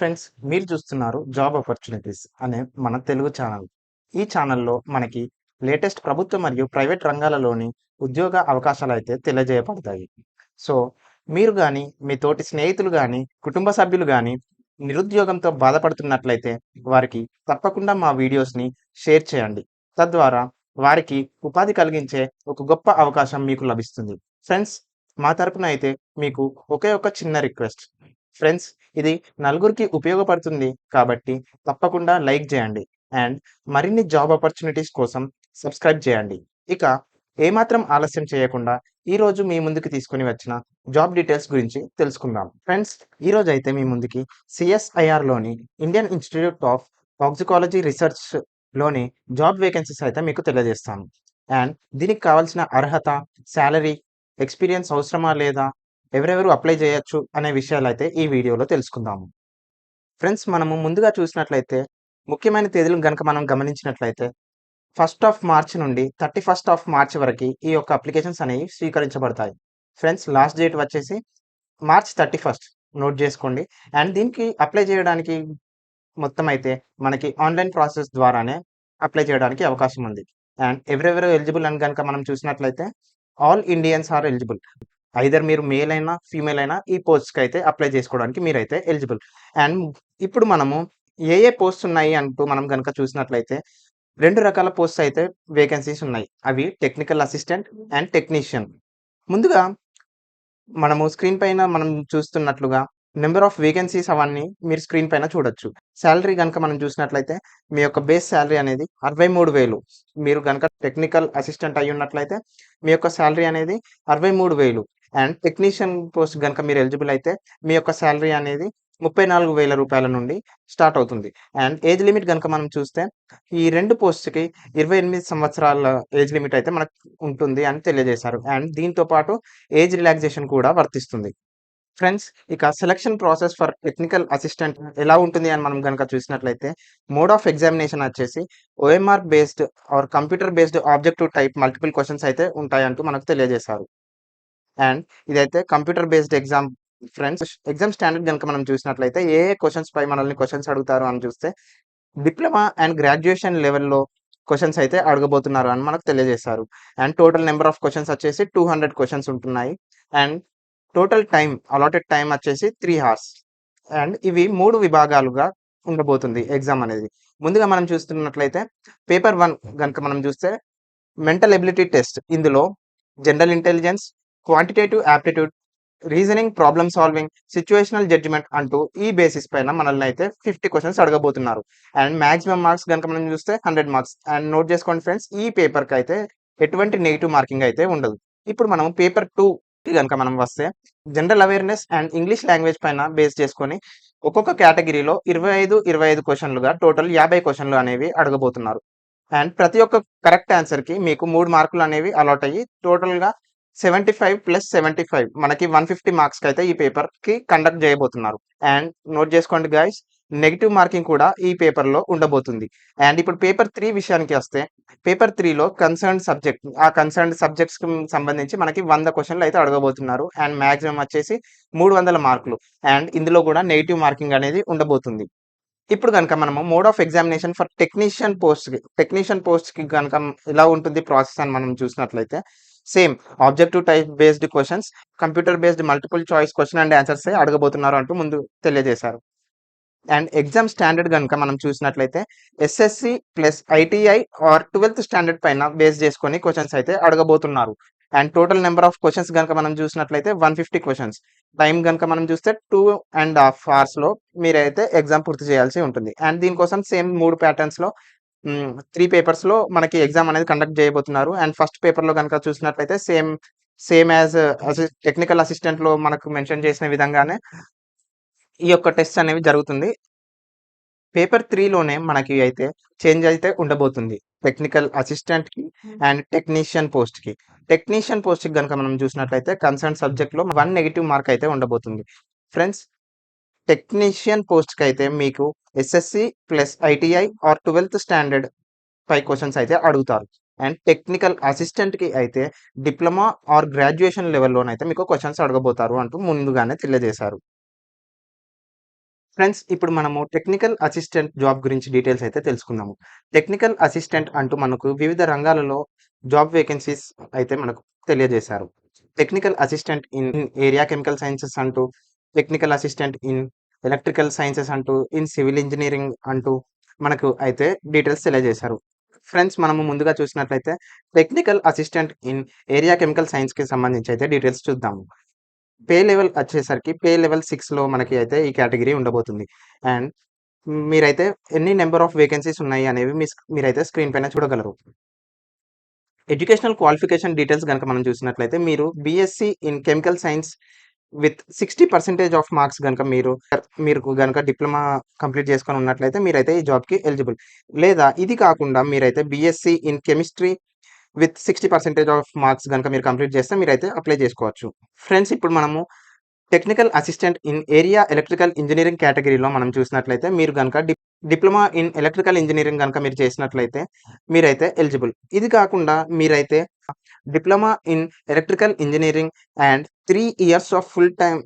Friends, మీరు చూస్తున్నారు job opportunities అనే మన తెలుగు ఛానల్. ఈ ఛానల్లో మనకి లేటెస్ట్ ప్రభుత్వ మరియు ప్రైవేట్ రంగాలలోని ఉద్యోగ అవకాశాలైతే తెలియజేయబడతాయి. సో, మీరు గాని, మీ తోటి స్నేహితులు గాని, కుటుంబ సభ్యులు గాని నిరుద్యోగంతో బాధపడుతున్నట్లయితే వారికి తప్పకుండా మా వీడియోస్‌ని షేర్ చేయండి. తద్వారా వారికి ఉపాధి కలిగించే ఒక గొప్ప అవకాశం మీకు లభిస్తుంది. ఫ్రెండ్స్, మా తరపున అయితే మీకు ఒకే ఒక చిన్న రిక్వెస్ట్. ఫ్రెండ్స్, ఇది నలుగురికి ఉపయోగపడుతుంది కాబట్టి తప్పకుండా లైక్ చేయండి. అండ్ మరిన్ని జాబ్ ఆపర్చునిటీస్ కోసం సబ్స్క్రైబ్ చేయండి. ఇక ఏమాత్రం ఆలస్యం చేయకుండా ఈరోజు మీ ముందుకు తీసుకొని వచ్చిన జాబ్ డీటెయిల్స్ గురించి తెలుసుకుందాం. ఫ్రెండ్స్, ఈరోజు అయితే మీ ముందుకి సిఎస్ఐఆర్లోని ఇండియన్ ఇన్స్టిట్యూట్ ఆఫ్ టాక్సికాలజీ రీసెర్చ్లోని జాబ్ వేకెన్సీస్ అయితే మీకు తెలియజేస్తాను. అండ్ దీనికి కావాల్సిన అర్హత, శాలరీ, ఎక్స్పీరియన్స్ అవసరమా లేదా, ఎవరెవరు అప్లై చేయొచ్చు అనే విషయాలైతే ఈ వీడియోలో తెలుసుకుందాము. ఫ్రెండ్స్, మనము ముందుగా చూసినట్లయితే ముఖ్యమైన తేదీలను గనక మనం గమనించినట్లయితే 1 మార్చ్ నుండి 31 మార్చ్ వరకి ఈ యొక్క అప్లికేషన్స్ అనేవి స్వీకరించబడతాయి. ఫ్రెండ్స్, లాస్ట్ డేట్ వచ్చేసి మార్చ్ 31 నోట్ చేసుకోండి. అండ్ దీనికి అప్లై చేయడానికి మొత్తం అయితే మనకి ఆన్‌లైన్ ప్రాసెస్ ద్వారానే అప్లై చేయడానికి అవకాశం ఉంది. అండ్ ఎవరెవరు ఎలిజిబుల్ అని గనక మనం చూసినట్లయితే all Indians are eligible. Either మీరు మేల్ అయినా, ఫీమేల్ అయినా ఈ పోస్ట్‌కి అయితే అప్లై చేసుకోవడానికి మీరైతే ఎలిజిబుల్. అండ్ ఇప్పుడు మనము ఏ పోస్ట్స్ ఉన్నాయి అంటూ మనం గనక చూసినట్లయితే 2 రకాల పోస్ట్స్ అయితే వేకెన్సీస్ ఉన్నాయి. అవి టెక్నికల్ అసిస్టెంట్ అండ్ టెక్నీషియన్. ముందుగా మనము స్క్రీన్ పైన మనం చూస్తున్నట్లుగా నంబర్ ఆఫ్ వేకెన్సీస్ అవన్నీ మీరు స్క్రీన్ పైన చూడొచ్చు. సాలరీ గనక మనం చూసినట్లయితే మీ యొక్క బేస్ సాలరీ అనేది 63,000. మీరు గనక టెక్నికల్ అసిస్టెంట్ అయ్యున్నట్లయితే మీ యొక్క సాలరీ అనేది 63,000. అండ్ టెక్నీషియన్ పోస్ట్ గనక మీరు ఎలిజిబుల్ అయితే మీ యొక్క సాలరీ అనేది 34,000 రూపాయల నుండి స్టార్ట్ అవుతుంది. అండ్ ఏజ్ లిమిట్ గనక మనం చూస్తే ఈ 2 పోస్ట్‌కి 28 సంవత్సరాల ఏజ్ లిమిట్ అయితే మనకు ఉంటుంది అని తెలియజేశారు. అండ్ దీంతో పాటు ఏజ్ రిలాక్సేషన్ కూడా వర్తిస్తుంది. ఫ్రెండ్స్, ఇక selection process for technical assistant ఎలా ఉంటుంది అని మనం గనక చూసినట్లయితే మోడ్ ఆఫ్ ఎగ్జామినేషన్ వచ్చేసి OMR based or computer based objective type multiple questions అయితే ఉంటాయంటూ మనకు తెలియజేశారు. అండ్ ఇదైతే computer based exam. Friends, exam standard గనక మనం చూసినట్లయితే ఏ క్వెషన్స్ పై మనల్ని క్వెషన్స్ అడుగుతారు అని చూస్తే డిప్లొమా అండ్ గ్రాడ్యుయేషన్ లెవెల్‌లో క్వెషన్స్ అయితే అడగబోతున్నారు అని మనకు తెలియజేశారు. And total number of questions వచ్చేసి 200 క్వెషన్స్ ఉంటున్నాయి. And total time allotted time వచ్చేసి 3 హార్స్. అండ్ ఇవి 3 విభాగాలుగా ఉండబోతుంది ఎగ్జామ్ అనేది. ముందుగా మనం చూస్తున్నట్లయితే పేపర్ 1 గనక మనం చూస్తే మెంటల్ ఎబిలిటీ టెస్ట్. ఇందులో general intelligence, quantitative aptitude, reasoning, problem solving, situational judgement అంటూ ఈ బేసిస్ పైన మనల్ని అయితే 50 క్వెషన్స్ అడగబోతున్నారు. అండ్ మాక్సిమం మార్క్స్ గనక మనం చూస్తే 100 మార్క్స్. అండ్ నోట్ చేసుకోండి ఫ్రెండ్స్, ఈ పేపర్‌కి అయితే ఎటువంటి నెగెటివ్ మార్కింగ్ అయితే ఉండదు. ఇప్పుడు మనం పేపర్ 2కి గనక మనం వస్తే general awareness and English language పైన బేస్ చేసుకొని ఒక్కొక్క కేటగిరీలో 25, 25 క్వెషన్‌లుగా టోటల్ 50 క్వెషన్‌లు అనేవి అడగబోతున్నారు. అండ్ ప్రతి ఒక్క కరెక్ట్ ఆన్సర్‌కి మీకు 3 మార్కులు అనేవి అలాట్ అయ్యి టోటల్‌గా 75+75 మనకి 150 మార్క్స్‌కి అయితే ఈ పేపర్‌కి కండక్ట్ చేయబోతున్నారు. అండ్ నోట్ చేసుకోండి గైస్, నెగెటివ్ మార్కింగ్ కూడా ఈ పేపర్‌లో ఉండబోతుంది. అండ్ ఇప్పుడు పేపర్ 3 విషయానికి వస్తే పేపర్ 3లో కన్సర్న్డ్ సబ్జెక్ట్, ఆ కన్సర్న్డ్ సబ్జెక్ట్స్‌కి సంబంధించి మనకి 100 క్వెషన్‌లు అయితే అడగబోతున్నారు. అండ్ మాక్సిమం వచ్చేసి 300 మార్కులు. అండ్ ఇందులో కూడా నెగెటివ్ మార్కింగ్ అనేది ఉండబోతుంది. ఇప్పుడు గనక మనము mode of examination for technician పోస్ట్‌కి గనక ఎలా ఉంటుంది ప్రాసెస్ అని మనం చూసినట్లయితే same objective type based questions, computer based multiple choice question and ఆన్సర్సే అడగబోతున్నారు అంటూ ముందు తెలియజేశారు. అండ్ ఎగ్జామ్ స్టాండర్డ్ గనక మనం చూసినట్లయితే ఎస్ఎస్‌సి ప్లస్ ఐటీఐ ఆర్ 12థ్ స్టాండర్డ్ పైన బేస్ చేసుకొని క్వెషన్స్ అయితే అడగబోతున్నారు. And total number of questions గనక మనం చూసినట్లయితే 150 క్వెషన్స్. టైం గనక మనం చూస్తే 2.5 అవర్స్‌లో మీరైతే ఎగ్జామ్ పూర్తి చేయాల్సి ఉంటుంది. అండ్ దీనికోసం సేమ్ 3 ప్యాటర్న్స్‌లో 3 పేపర్స్‌లో మనకి ఎగ్జామ్ అనేది కండక్ట్ చేయబోతున్నారు. అండ్ ఫస్ట్ పేపర్‌లో గనక చూసినట్లయితే సేమ్ యాజ్ టెక్నికల్ అసిస్టెంట్‌లో మనకు మెన్షన్ చేసిన విధంగానే ఈ యొక్క టెస్ట్ అనేవి జరుగుతుంది. పేపర్ 3లోనే మనకి అయితే చేంజ్ అయితే ఉండబోతుంది. టెక్నికల్ అసిస్టెంట్‌కి అండ్ టెక్నీషియన్ పోస్ట్‌కి. టెక్నీషియన్ పోస్ట్‌కి గనక మనం చూసినట్లయితే కన్సర్న్ సబ్జెక్ట్‌లో 1 నెగెటివ్ మార్క్ అయితే ఉండబోతుంది. ఫ్రెండ్స్, టెక్నీషియన్ పోస్ట్‌కి అయితే మీకు ఎస్ఎస్‌సి ప్లస్ ఐటీఐ ఆర్ 12థ్ స్టాండర్డ్ 5 క్వెషన్స్ అయితే అడుగుతారు. అండ్ టెక్నికల్ అసిస్టెంట్‌కి అయితే డిప్లొమా ఆర్ గ్రాడ్యుయేషన్ లెవెల్‌లోనైతే మీకు క్వెషన్స్ అడగబోతారు అంటూ ముందుగానే తెలియజేశారు. ఫ్రెండ్స్, ఇప్పుడు మనము టెక్నికల్ అసిస్టెంట్ జాబ్ గురించి డీటెయిల్స్ అయితే తెలుసుకుందాము. టెక్నికల్ అసిస్టెంట్ అంటూ మనకు వివిధ రంగాలలో జాబ్ వేకెన్సీస్ అయితే మనకు తెలియజేశారు. Technical assistant in area chemical sciences అంటూ, technical assistant in electrical sciences అంటూ, ఇన్ సివిల్ ఇంజినీరింగ్ అంటూ మనకు అయితే డీటెయిల్స్ తెలియజేశారు. ఫ్రెండ్స్, మనము ముందుగా చూసినట్లయితే technical assistant in area chemical సైన్స్‌కి సంబంధించి అయితే డీటెయిల్స్ చూద్దాము. పే లెవెల్ వచ్చేసరికి పే లెవెల్ 6లో మనకి అయితే ఈ కేటగిరీ ఉండబోతుంది. అండ్ మీరైతే ఎన్ని నంబర్ ఆఫ్ వేకెన్సీస్ ఉన్నాయి అనేవి మీరైతే స్క్రీన్ పైన చూడగలరు. ఎడ్యుకేషనల్ క్వాలిఫికేషన్ డీటెయిల్స్ గనక మనం చూసినట్లయితే మీరు BSc in chemical science with 60% of marks గనక మీరు గనక డిప్లొమా కంప్లీట్ చేసుకొని ఉన్నట్లయితే మీరైతే ఈ జాబ్‌కి ఎలిజిబుల్. లేదా ఇది కాకుండా మీరైతే BSc in chemistry with 60% of marks గనక మీరు కంప్లీట్ చేస్తే మీరైతే అప్లై చేసుకోవచ్చు. ఫ్రెండ్స్, ఇప్పుడు మనము technical assistant in area electrical engineering కేటగిరీలో మనం చూసినట్లయితే మీరు గనక డిప్లొమా ఇన్ ఎలక్ట్రికల్ ఇంజినీరింగ్ గనక మీరు చేసినట్లయితే మీరైతే ఎలిజిబుల్. ఇది కాకుండా మీరైతే diploma in electrical engineering and 3 years of full time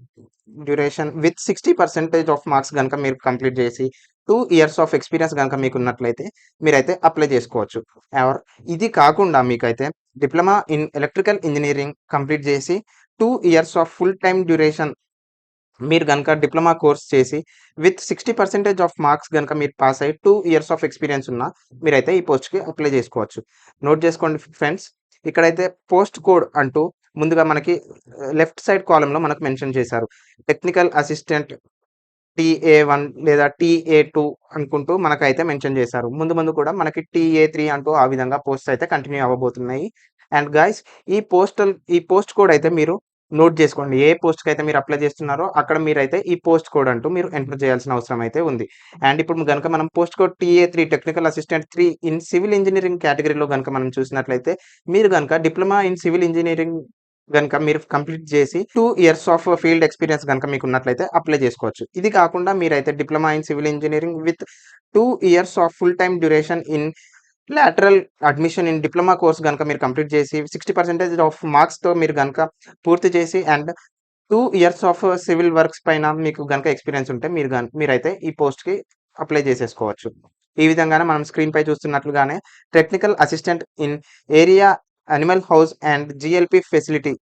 duration with 60% of marks గనక మీరు కంప్లీట్ చేసి 2 ఇయర్స్ ఆఫ్ ఎక్స్‌పీరియన్స్ గనక మీకున్నట్లయితే మీరైతే అప్లై చేసుకోవచ్చు. ఆర్ ఇది కాకుండా మీకైతే diploma in electrical engineering complete చేసి 2 years of full time duration మీరు గనక డిప్లొమా కోర్స్ చేసి విత్ 60% ఆఫ్ మార్క్స్ గనక మీరు పాస్ అయ్యి 2 ఇయర్స్ ఆఫ్ ఎక్స్‌పీరియన్స్ ఉన్నా మీరైతే ఈ పోస్ట్‌కి అప్లై చేసుకోవచ్చు. నోట్ చేసుకోండి ఫ్రెండ్స్. ఇక్కడైతే పోస్ట్ కోడ్ అంటూ ముందుగా మనకి లెఫ్ట్ సైడ్ కాలమ్‌లో మనకు మెన్షన్ చేశారు. టెక్నికల్ అసిస్టెంట్ టీఏ1 లేదా టీఏ2 అనుకుంటూ మనకైతే మెన్షన్ చేశారు. ముందు ముందు కూడా మనకి టీఏ3 అంటూ ఆ విధంగా పోస్ట్స్ అయితే కంటిన్యూ అవ్వబోతున్నాయి. అండ్ గైస్, ఈ పోస్ట్ కోడ్ అయితే మీరు నోట్ చేసుకోండి. ఏ పోస్ట్‌కైతే మీరు అప్లై చేస్తున్నారో అక్కడ మీరైతే ఈ పోస్ట్ కోడ్ అంటూ మీరు ఎంటర్ చేయాల్సిన అవసరం అయితే ఉంది. అండ్ ఇప్పుడు గనుక మనం పోస్ట్ కోడ్ టీఏ3 technical assistant 3 in civil engineering కేటగిరీలో గనుక మనం చూసినట్లయితే మీరు గనుక డిప్లొమా ఇన్ సివిల్ ఇంజినీరింగ్ గనుక మీరు కంప్లీట్ చేసి 2 ఇయర్స్ ఆఫ్ ఫీల్డ్ ఎక్స్‌పీరియన్స్ గనుక మీకున్నట్లయితే అప్లై చేసుకోవచ్చు. ఇది కాకుండా మీరైతే diploma in civil engineering with 2 years of full time duration in lateral admission in diploma course గనక మీరు కంప్లీట్ చేసి 60% ఆఫ్ మార్క్స్‌తో మీరు గనక పూర్తి చేసి and 2 years of civil works పైన మీకు గనక ఎక్స్‌పీరియన్స్ ఉంటే మీరైతే ఈ పోస్ట్‌కి అప్లై చేసేసుకోవచ్చు. ఈ విధంగానే మనం స్క్రీన్‌పై చూస్తున్నట్లుగానే technical assistant in area animal house and GLP facility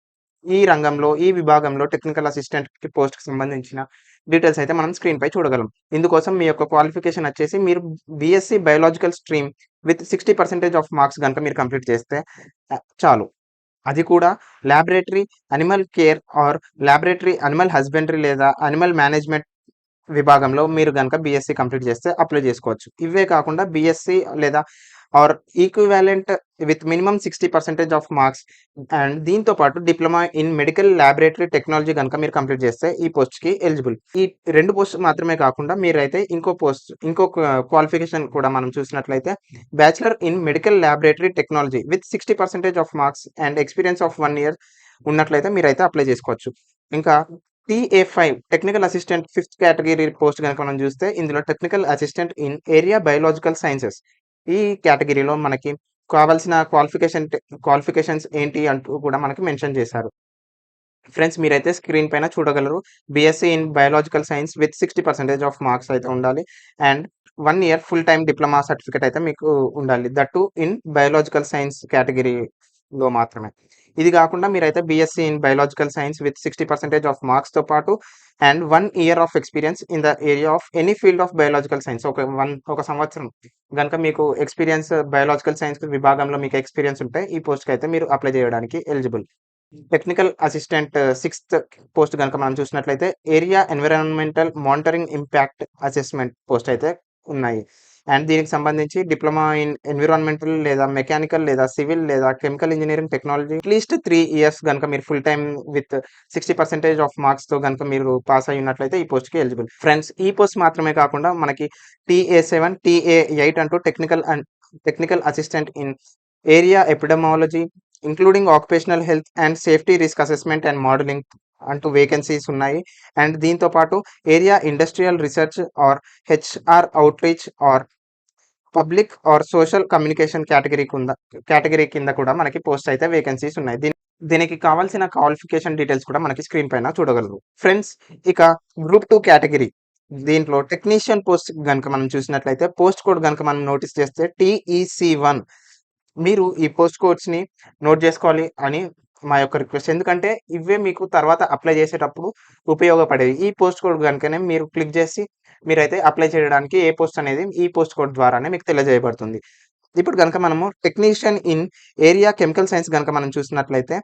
ఈ విభాగంలో టెక్నికల్ అసిస్టెంట్ పోస్ట్‌కి సంబంధించిన డీటెయిల్స్ అయితే మనం స్క్రీన్‌పై చూడగలం. ఇందుకోసం మీ యొక్క క్వాలిఫికేషన్ వచ్చేసి మీరు BSc biological stream with 60% of marks గనక మీరు కంప్లీట్ చేస్తే చాలు. అది కూడా laboratory animal care or laboratory animal husbandry లేదా యానిమల్ మేనేజ్మెంట్ విభాగంలో మీరు గనక బీఎస్సీ కంప్లీట్ చేస్తే అప్లై చేసుకోవచ్చు. ఇవే కాకుండా బీఎస్సీ లేదా are equivalent with minimum 60% of marks and దీంతో పాటు diploma in medical laboratory technology గనక మీరు కంప్లీట్ చేస్తే ఈ పోస్ట్‌కి ఎలిజిబుల్. ఈ 2 పోస్ట్ మాత్రమే కాకుండా మీరైతే ఇంకో క్వాలిఫికేషన్ కూడా మనం చూసినట్లయితే bachelor in medical laboratory technology with 60% of marks and experience of 1 year ఉన్నట్లయితే మీరైతే అప్లై చేసుకోవచ్చు. ఇంకా టీఏ5 టెక్నికల్ అసిస్టెంట్ 5థ్ కేటగిరీ పోస్ట్ గనక మనం చూస్తే ఇందులో technical assistant in area biological sciences ఈ కేటగిరీలో మనకి కావాల్సిన క్వాలిఫికేషన్స్ ఏంటి అంటూ కూడా మనకి మెన్షన్ చేశారు. ఫ్రెండ్స్, మీరైతే స్క్రీన్ పైన చూడగలరు. BSc in biological science with 60% of marks అయితే ఉండాలి. And 1 year full time diploma certificate అయితే మీకు ఉండాలి. That too in biological science కేటగిరీలో మాత్రమే. ఇది కాకుండా మీరైతే BSc in biological science with 60% of మార్క్స్‌తో పాటు and 1 year of experience in the area of any field of biological science. ఒక సంవత్సరం గనుక మీకు ఎక్స్‌పీరియన్స్ బయోలాజికల్ సైన్స్ విభాగంలో మీకు ఎక్స్‌పీరియన్స్ ఉంటే ఈ పోస్ట్‌కైతే మీరు అప్లై చేయడానికి ఎలిజిబుల్. టెక్నికల్ అసిస్టెంట్ 6థ్ పోస్ట్ గనక మనం చూసినట్లయితే area environmental monitoring impact assessment post అయితే ఉన్నాయి. అండ్ దీనికి సంబంధించి డిప్లొమా ఇన్ ఎన్విరాన్మెంటల్ లేదా మెకానికల్ లేదా సివిల్ లేదా chemical engineering technology at least 3 years గనక మీరు ఫుల్ టైమ్ విత్ 60% ఆఫ్ మార్క్స్‌తో గనక మీరు పాస్ అయ్యి ఉన్నట్లయితే ఈ పోస్ట్‌కి ఎలిజిబుల్. ఫ్రెండ్స్, ఈ పోస్ట్ మాత్రమే కాకుండా మనకి టీఏ7, టీఏ8 అంటూ technical assistant in area epidemiology including occupational health and safety risk assessment and modelling అంటూ వేకెన్సీస్ ఉన్నాయి. అండ్ దీంతో పాటు area industrial research or HR outreach or public or social communication category కింద కూడా మనకి పోస్ట్ అయితే వేకెన్సీస్ ఉన్నాయి. దీనికి కావాల్సిన క్వాలిఫికేషన్ డీటెయిల్స్ కూడా మనకి స్క్రీన్ పైన చూడగలరు. ఫ్రెండ్స్, ఇక గ్రూప్ 2 కేటగిరీ దీంట్లో టెక్నీషియన్ పోస్ట్ గనుక మనం చూసినట్లయితే పోస్ట్ కోడ్ గనుక మనం నోటీస్ చేస్తే TEC1 మీరు ఈ పోస్ట్ కోడ్స్‌ని నోట్ జేసుకోవాలి అని మా యొక్క రిక్వెస్ట్. ఎందుకంటే ఇవే మీకు తర్వాత అప్లై చేసేటప్పుడు ఉపయోగపడేవి. ఈ పోస్ట్ కోడ్ గనుకనే మీరు క్లిక్ జేసి మీరైతే అప్లై చేయడానికి ఏ పోస్ట్ అనేది ఈ పోస్ట్ కోడ్ ద్వారానే మీకు తెలియజేయబడుతుంది. ఇప్పుడు గనుక మనము technician in area chemical science గనుక మనం చూసినట్లయితే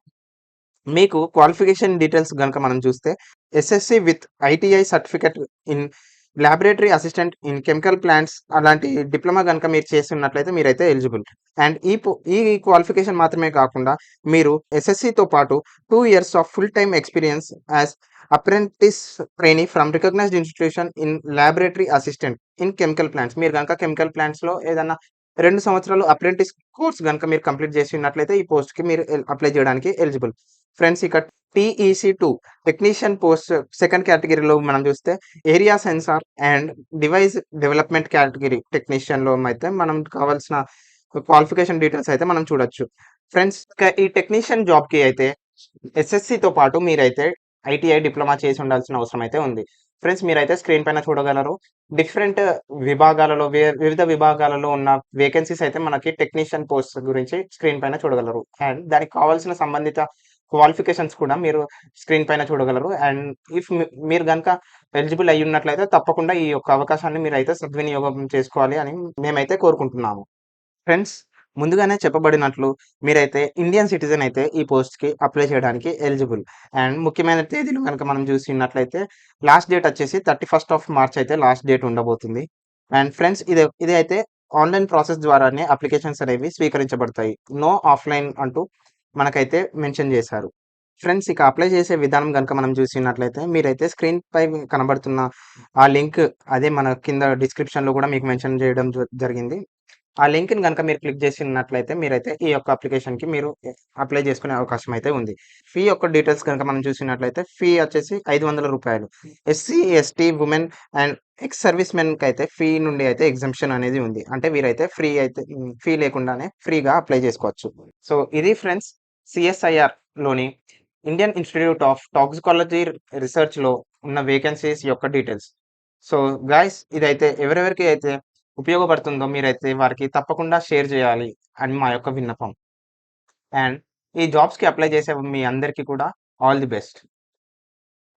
మీకు క్వాలిఫికేషన్ డీటెయిల్స్ గనుక మనం చూస్తే SSC with ITI certificate in laboratory assistant in chemical plants అలాంటి డిప్లొమా గనుక మీరు చేసి ఉన్నట్లయితే మీరైతే ఎలిజిబుల్. అండ్ ఈ క్వాలిఫికేషన్ మాత్రమే కాకుండా మీరు ఎస్ఎస్‌సితో పాటు 2 years of full time experience as apprentice trainee from recognized institution in laboratory assistant in chemical plants. మీరు గనుక కెమికల్ ప్లాంట్స్‌లో ఏదన్నా 2 సంవత్సరాలు అప్రెంటిస్ కోర్స్ గనుక మీరు కంప్లీట్ చేసి ఉన్నట్లయితే ఈ పోస్ట్‌కి మీరు అప్లై చేయడానికి ఎలిజిబుల్. ఫ్రెండ్స్ ఇక TEC2 టెక్నీషియన్ పోస్ట్ సెకండ్ కేటగిరీలో మనం చూస్తే area sensor and device development category టెక్నీషియన్‌లో అయితే మనం కావాల్సిన క్వాలిఫికేషన్ డీటెయిల్స్ అయితే మనం చూడొచ్చు. ఫ్రెండ్స్ ఇక ఈ టెక్నీషియన్ జాబ్‌కి అయితే ఎస్ఎస్‌సితో పాటు మీరైతే ఐటీఐ డిప్లొమా చేసి ఉండాల్సిన అవసరం అయితే ఉంది. ఫ్రెండ్స్ మీరైతే స్క్రీన్ పైన చూడగలరు. డిఫరెంట్ విభాగాలలో వివిధ విభాగాలలో ఉన్న వేకెన్సీస్ అయితే మనకి టెక్నీషియన్ పోస్ట్ గురించి స్క్రీన్ పైన చూడగలరు. అండ్ దానికి కావాల్సిన సంబంధిత క్వాలిఫికేషన్స్ కూడా మీరు స్క్రీన్ పైన చూడగలరు. అండ్ ఇఫ్ మీరు గనుక ఎలిజిబుల్ అయ్యున్నట్లయితే తప్పకుండా ఈ యొక్క అవకాశాన్ని మీరైతే సద్వినియోగం చేసుకోవాలి అని మేమైతే కోరుకుంటున్నాము. ఫ్రెండ్స్ ముందుగానే చెప్పబడినట్లు మీరైతే ఇండియన్ సిటిజన్ అయితే ఈ పోస్ట్‌కి అప్లై చేయడానికి ఎలిజిబుల్. అండ్ ముఖ్యమైన తేదీలు గనుక మనం చూసినట్లయితే లాస్ట్ డేట్ వచ్చేసి 31st ఆఫ్ మార్చ్ అయితే లాస్ట్ డేట్ ఉండబోతుంది. అండ్ ఫ్రెండ్స్ ఇది అయితే ఆన్‌లైన్ ప్రాసెస్ ద్వారానే అప్లికేషన్స్ అనేవి స్వీకరించబడతాయి. నో ఆఫ్‌లైన్ అంటూ మనకైతే మెన్షన్ చేశారు. ఫ్రెండ్స్ ఇక అప్లై చేసే విధానం గనుక మనం చూసినట్లయితే మీరైతే స్క్రీన్‌పై కనబడుతున్న ఆ లింక్ అదే మన కింద డిస్క్రిప్షన్‌లో కూడా మీకు మెన్షన్ చేయడం జరిగింది. ఆ లింక్‌ని గనుక మీరు క్లిక్ చేసినట్లయితే మీరైతే ఈ యొక్క అప్లికేషన్‌కి మీరు అప్లై చేసుకునే అవకాశం అయితే ఉంది. ఫీ యొక్క డీటెయిల్స్ గనుక మనం చూసినట్లయితే ఫీ వచ్చేసి రూ. 500. SC, ST, women and ex service మెన్‌కైతే ఫీ నుండి అయితే ఎగ్జంప్షన్ అనేది ఉంది. అంటే వీరైతే ఫీ లేకుండానే ఫ్రీగా అప్లై చేసుకోవచ్చు. సో ఇది ఫ్రెండ్స్ సిఎస్ఐఆర్‌లోని ఇండియన్ ఇన్‌స్టిట్యూట్ ఆఫ్ టాక్సికాలజీ రిసర్చ్‌లో ఉన్న వేకెన్సీస్ యొక్క డీటెయిల్స్. సో గైస్ ఇదైతే ఎవరెవరికి అయితే ఉపయోగపడుతుందో మీరైతే వారికి తప్పకుండా షేర్ చేయాలి అని మా యొక్క విన్నపం. అండ్ ఈ జాబ్స్‌కి అప్లై చేసే మీ అందరికీ కూడా ఆల్ ది బెస్ట్.